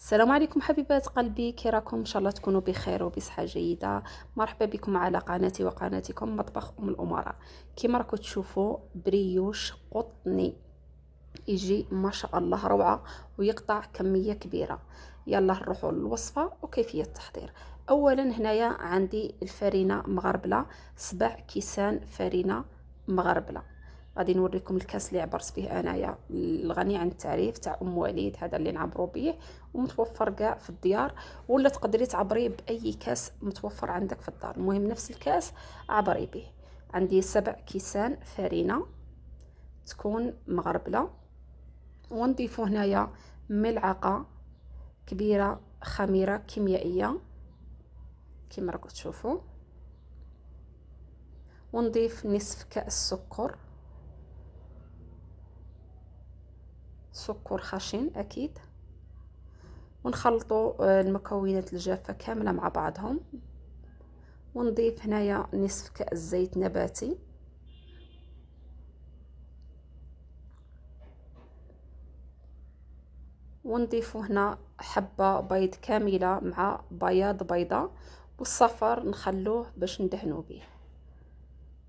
السلام عليكم حبيبات قلبي، كي راكم؟ ان شاء الله تكونوا بخير وبصحه جيده. مرحبا بكم على قناتي وقناتكم مطبخ الامراء. كيما راكم تشوفوا بريوش قطني يجي ما شاء الله روعه ويقطع كميه كبيره. يلا نروحوا للوصفه وكيفيه التحضير. اولا هنايا عندي الفرينه مغربله، 7 كيسان فرينه مغربله. غادي نوريكم الكاس اللي عبرت به انايا، الغني عن التعريف، تاع ام وليد، هذا اللي نعبروا به ومتوفر كاع في الديار، ولا تقدري تعبريه باي كاس متوفر عندك في الدار، المهم نفس الكاس عبري به. عندي 7 كيسان فرينه تكون مغربله، ونضيف هنايا ملعقه كبيره خميره كيميائيه كما راكم تشوفوا، ونضيف نصف كاس سكر خشن اكيد، ونخلطوا المكونات الجافه كامله مع بعضهم. ونضيف هنايا نصف كاس زيت نباتي، ونضيف هنا حبه بيض كامله مع بياض بيضه، والصفر نخلوه باش ندهنوا به.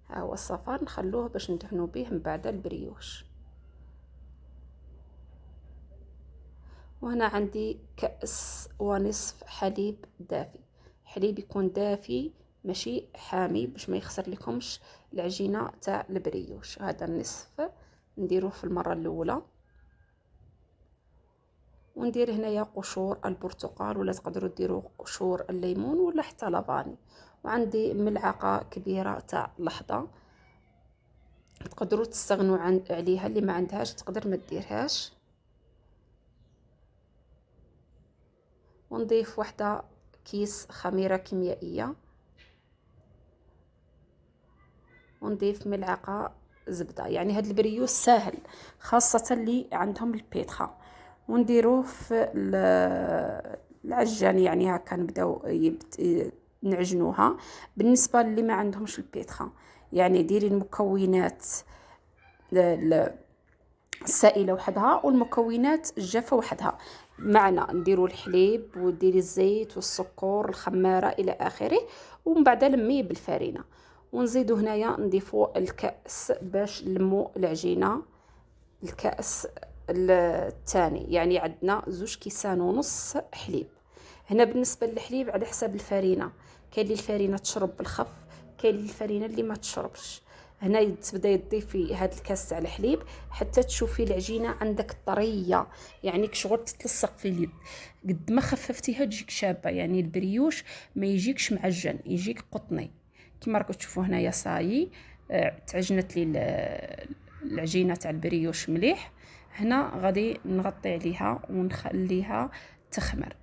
ها هو الصفر نخلوه باش ندهنوا به من بعد البريوش. وهنا عندي كأس ونصف حليب دافي، حليب يكون دافي ماشي حامي باش ما يخسر لكمش العجينه تاع البريوش. هذا النصف نديروه في المره الاولى. وندير هنايا قشور البرتقال، ولا تقدروا ديروا قشور الليمون ولا حتى لافاني. وعندي ملعقه كبيره تاع لحظه، تقدروا تستغنوا عليها، اللي ما عندهاش تقدر ما ديرهاش. ونضيف واحدة كيس خميرة كيميائية، ونضيف ملعقة زبدة. يعني هاد البريوس ساهل خاصة اللي عندهم البيتخا. ونديروه في العجان، يعني هكا نبداو نعجنوها. بالنسبة اللي ما عندهمش البيتخا، يعني ديري المكونات السائله وحدها والمكونات الجافه وحدها. معنا نديروا الحليب وديري الزيت والسكر الخماره الى اخره، ومن بعد لميه بالفرينه. ونزيدوا هنايا نضيفوا الكاس باش نلموا العجينه. الكاس الثاني يعني عندنا 2 كيسان ونص حليب. هنا بالنسبه للحليب على حساب الفرينه، كاين اللي الفرينه تشرب بالخف، كاين اللي الفرينه اللي ما تشربش. هنا تبداي تضيفي هاد الكاس تاع الحليب حتى تشوفي العجينه عندك طريه، يعني كشغل تتلصق في اليد. قد ما خففتيها تجيك شابه، يعني البريوش ما يجيكش معجن، يجيك قطني. كما راكم تشوفوا هنايا صايي تعجنت لي العجينه تاع البريوش مليح. هنا غادي نغطي عليها ونخليها تخمر.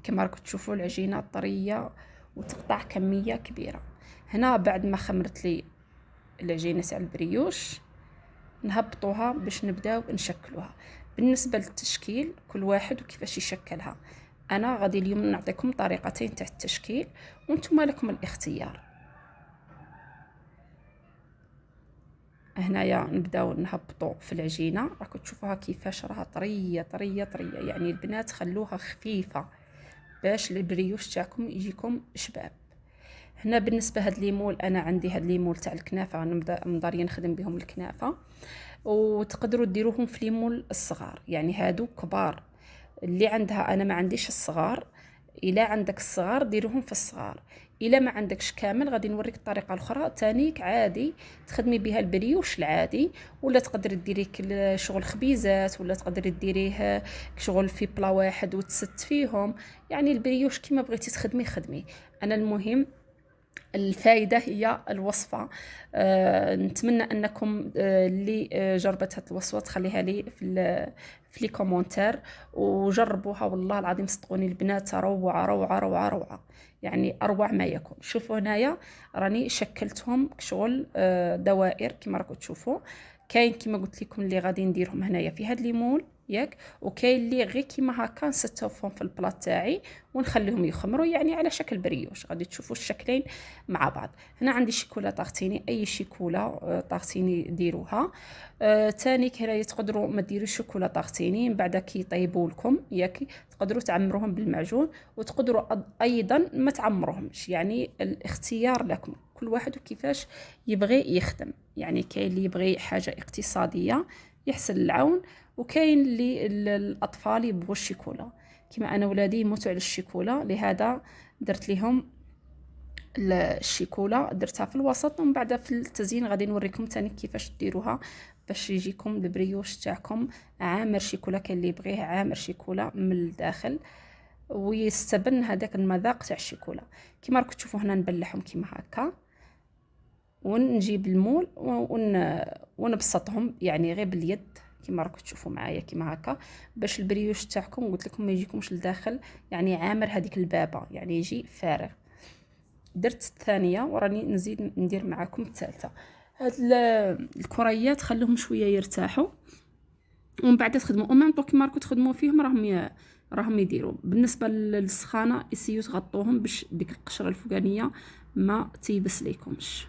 كما راكم تشوفوا العجينه طريه وتقطع كميه كبيره. هنا بعد ما خمرت لي العجينه تاع البريوش نهبطوها باش نبداو نشكلوها. بالنسبه للتشكيل كل واحد وكيفاش يشكلها، انا غادي اليوم نعطيكم طريقتين تاع التشكيل وانتم لكم الاختيار. هنايا نبداو نهبطوا في العجينه، راكم تشوفوها كيفاش راها طريه طريه طريه، يعني البنات خلوها خفيفه باش البريوش تاعكم يجيكم شباب. هنا بالنسبه هاد ليمول، انا عندي هاد ليمول تاع الكنافه، نضاريه نخدم بهم الكنافه. وتقدروا ديروهم في ليمول الصغار، يعني هادو كبار. اللي عندها، انا ما عنديش الصغار، الا عندك الصغار ديروهم في الصغار. الا ما عندكش كامل غادي نوريك الطريقه الاخرى تانيك عادي تخدمي بها البريوش العادي، ولا تقدري ديريه شغل خبيزات، ولا تقدري ديريه شغل في بلا واحد وتست فيهم. يعني البريوش كيما بغيتي تخدمي خدمي. انا المهم الفائدة هي الوصفة. نتمنى أنكم اللي جربت هذه الوصفة تخليها لي في لي كومونتير وجربوها. والله العظيم صدقوني البنات روعة روعة روعة روعة، يعني أروع ما يكون. شوفوا هنايا راني شكلتهم كشغل دوائر كما راكم تشوفوا. كاين كما قلت لكم اللي غادي نديرهم هنايا في هاد ليمول، ياك. وكاين اللي غير كيما هكا نستوفهم في البلاط تاعي ونخليهم يخمروا، يعني على شكل بريوش. غادي تشوفوا الشكلين مع بعض. هنا عندي شيكولا طاغتيني، اي شيكولا طاغتيني ديروها. تاني هنايا تقدروا ما ديروش شوكولا طاغتيني، من بعد كي يطيبوا لكم ياك تقدروا تعمروهم بالمعجون، وتقدروا ايضا ما تعمروهمش، يعني الاختيار لكم، كل واحد وكيفاش يبغي يخدم. يعني كاين اللي يبغي حاجه اقتصاديه يحسن العون، وكاين اللي الاطفال يبغوا الشيكولا. كما انا ولادي يموتوا على الشيكولا، لهذا درت لهم الشيكولا، درتها في الوسط، ومن بعد في التزيين غادي نوريكم تاني كيفاش ديروها باش يجيكم البريوش تاعكم عامر شيكولا. كاين اللي يبغيه عامر شيكولا من الداخل ويستبن هذاك المذاق تاع الشيكولا. كما راكم تشوفوا هنا نبلعهم كيما هكا، ونجيب المول ونبسطهم يعني غير باليد كما راكم تشوفوا معايا كيما هكا، باش البريوش تاعكم قلت لكم ما يجيكمش لداخل يعني عامر هذيك البابه، يعني يجي فارغ. درت الثانيه وراني نزيد ندير معاكم الثالثه. هاد الكريات خلوهم شويه يرتاحوا ومن بعد تخدموا او ميم طو كيما راكم تخدموا فيهم راهم يديروا. بالنسبه للسخانه يسيو تغطوهم باش ديك القشره الفوقانيه ما تيبس ليكمش.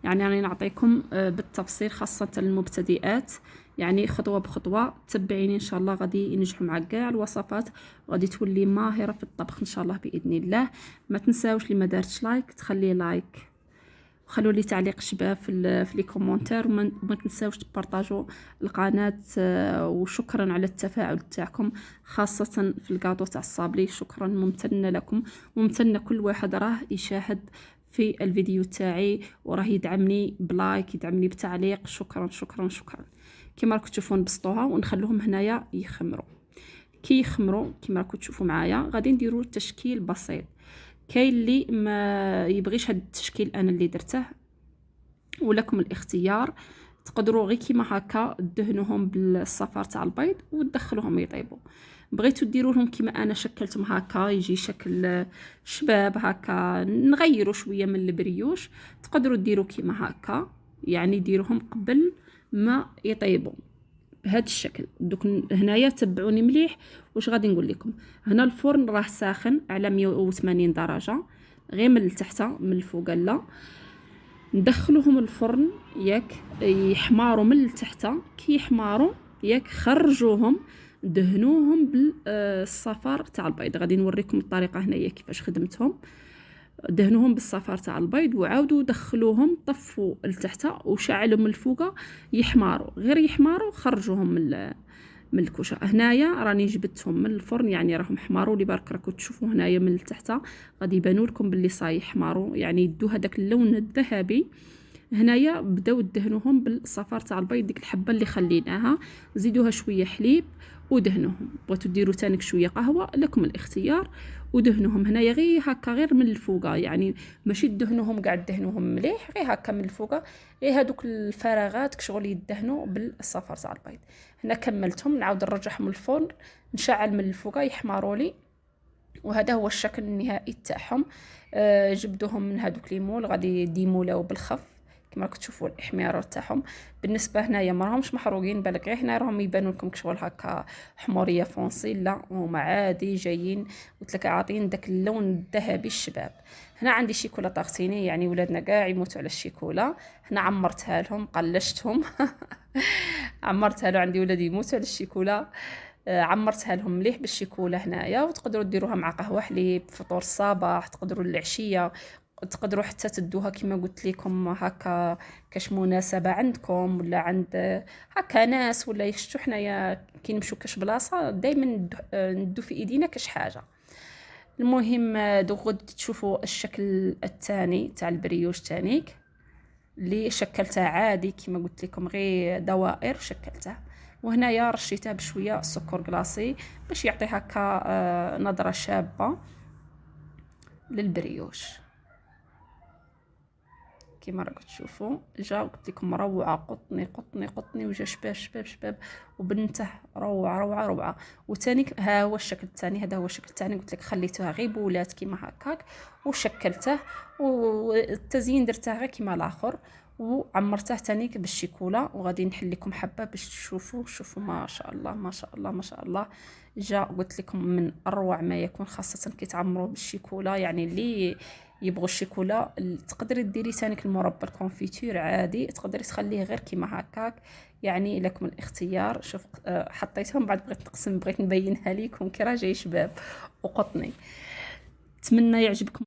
يعني راني نعطيكم بالتفصيل خاصه المبتدئات، يعني خطوه بخطوه تبعيني ان شاء الله غادي ينجحوا معك كاع الوصفات، وغادي تولي ماهره في الطبخ ان شاء الله باذن الله. ما تنساوش اللي ما دارتش لايك تخلي لايك، خلوا لي تعليق شباب في لي كومونتير، وما تنساوش تبارطاجوا القناه. وشكرا على التفاعل تاعكم خاصه في الكاطو تاع الصابلي، شكرا ممتنه لكم، ممتنه كل واحد راه يشاهد في الفيديو تاعي وراه يدعمني بلايك يدعمني بتعليق. شكرا شكرا شكرا. كما راكم تشوفوا نبسطوها ونخلوهم هنايا يخمروا. كي يخمروا كما راكم تشوفوا معايا غادي نديروا تشكيل بسيط. كاين اللي ما يبغيش هذا التشكيل انا اللي درته، ولكم الاختيار. تقدروا غير كيما هكا دهنوهم بالصفار تاع البيض وتدخلوهم يطيبوا. بغيتوا ديروا لهم كيما انا شكلتهم هكا يجي شكل شباب هكا، نغيروا شويه من البريوش، تقدروا ديروا كيما هكا، يعني ديروهم قبل ما يطيبوا بهذا الشكل. دوك هنايا تبعوني مليح واش غادي نقول لكم. هنا الفرن راه ساخن على 180 درجه، غير من التحت من الفوق لا. ندخلوهم الفرن ياك يحماروا من التحت، كي يحماروا ياك خرجوهم دهنوهم بالصفار تاع البيض. غادي نوريكم الطريقه هنايا كيفاش خدمتهم. دهنوهم بالصفار تاع البيض وعاودوا دخلوهم طفوا لتحت وشعلوا من الفوق يحماروا، غير يحماروا خرجوهم من الكوشه. هنايا راني جبتهم من الفرن يعني راهم حماروا لي برك راكم تشوفوا هنايا من التحت غادي يبانوا لكم باللي صاي حماروا، يعني يدوا هذاك اللون الذهبي. هنايا بداو دهنوهم بالصفار تاع البيض، ديك الحبه اللي خليناها زيدوها شويه حليب ودهنوهم. بغيتوا ديروا تانيك شويه قهوه لكم الاختيار، ودهنوهم هنايا غير هكا غير من الفوق، يعني ماشي دهنوهم قاع دهنوهم مليح، غير هكا من الفوق، غير هذوك الفراغات كشغل يدهنوا بالصفار تاع البيض. هنا كملتهم نعاود نرجعهم للفرن نشعل من الفوق يحمروا لي، وهذا هو الشكل النهائي تاعهم. جبدوهم من هذوك ليمول غادي يديمولاو بالخف كما راكم تشوفوا الاحمرار تاعهم. بالنسبه هنايا ما راهمش محروقين، بالك غير هنا راهم يبانوا لكم كشغل هكا حموريه فونسي، لا هما عادي جايين قلت لك عاطين داك اللون الذهبي الشباب. هنا عندي شيكولا طاغتيني، يعني ولادنا كاع يموتوا على الشيكولا. هنا عمرتها لهم قلشتهم عمرتها له، عندي ولادي يموتوا على الشيكولا. عمرتها لهم مليح بالشيكولا هنايا، وتقدروا ديروها مع قهوه حليب فطور الصباح، تقدروا العشيه، تقدروا حتى تدوها كما قلت لكم هكا كاش مناسبه عندكم ولا عند هكا ناس ولا يشتو. حنايا كي نمشيو كاش بلاصه دائما ندو في ايدينا كاش حاجه. المهم دوك تشوفوا الشكل الثاني تاع البريوش تانيك اللي شكلته عادي كما قلت لكم غير دوائر شكلته، وهنايا رشيته بشويه سكر كلاصي باش يعطي هكا نظره شابه للبريوش. كما راكم تشوفوا جا قلت لكم روعه، قطني قطني قطني، وجا شباب شباب شباب وبنته روعه روعه روعه. وثاني ها هو الشكل الثاني، هذا هو الشكل الثاني قلت لك خليتوها غير بولات كما هكاك وشكلته، والتزيين درته غير كما الاخر. وعمرته تانيك بالشيكولا. وغادي نحل لكم حبه باش تشوفوا. شوفوا ما شاء الله ما شاء الله ما شاء الله، جا قلت لكم من اروع ما يكون، خاصه كي تعمروه بالشيكولا. يعني اللي يبغوا الشيكولا تقدري ديري تانيك المربى الكونفيتور عادي، تقدري تخليه غير كيما هكاك، يعني لكم الاختيار. شوف حطيتهم بعد بغيت نقسم، بغيت نبينها لكم كي راه جاي شباب وقطني. اتمنى يعجبكم،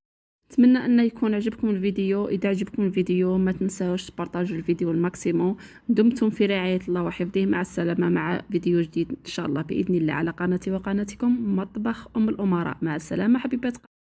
اتمنى ان يكون عجبكم الفيديو. اذا عجبكم الفيديو ما تنساوش تبارطاجوا الفيديو الماكسيموم. دمتم في رعاية الله وحفظه، مع السلامة مع فيديو جديد ان شاء الله باذن الله على قناتي وقناتكم مطبخ ام الامراء. مع السلامة حبيبات.